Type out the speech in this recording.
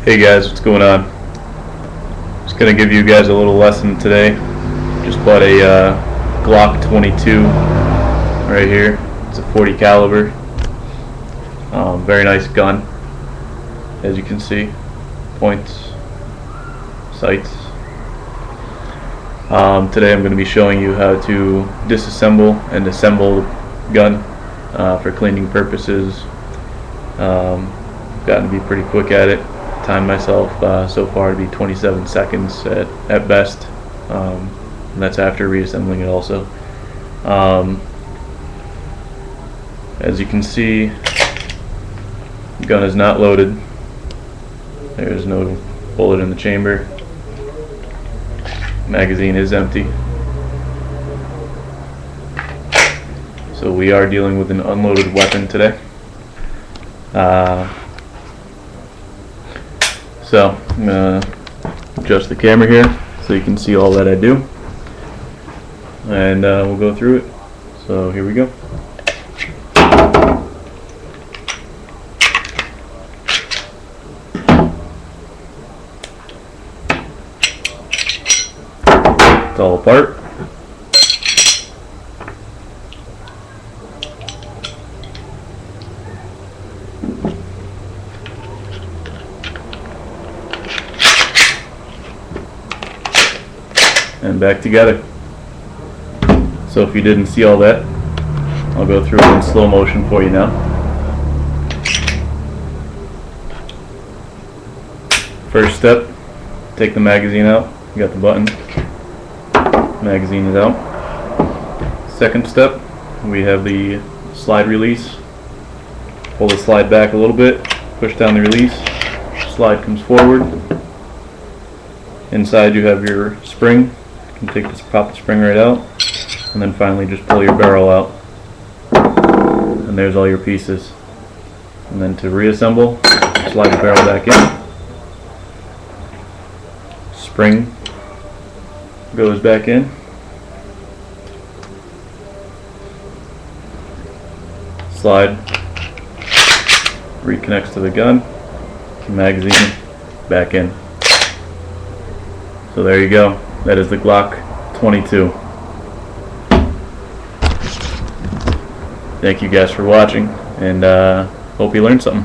Hey guys, what's going on? Just gonna give you guys a little lesson today. Just bought a Glock 22 right here. It's a 40 caliber. Very nice gun, as you can see. Points, sights. Today I'm going to be showing you how to disassemble and assemble the gun for cleaning purposes. Gotten to be pretty quick at it. Timed myself so far to be 27 seconds at best, and that's after reassembling it also. As you can see, the gun is not loaded. There's no bullet in the chamber. Magazine is empty. So we are dealing with an unloaded weapon today. So I'm going to adjust the camera here so you can see all that I do, and we'll go through it. So here we go. It's all apart. And back together. So if you didn't see all that, I'll go through it in slow motion for you now. First step, take the magazine out. You got the button. Magazine is out. Second step, we have the slide release. Pull the slide back a little bit, push down the release, slide comes forward. Inside you have your spring. You can pop the spring right out, and then finally just pull your barrel out, and there's all your pieces. And then to reassemble, slide the barrel back in, spring goes back in, slide reconnects to the gun, magazine back in. So there you go. That is the Glock 22. Thank you guys for watching, and hope you learned something.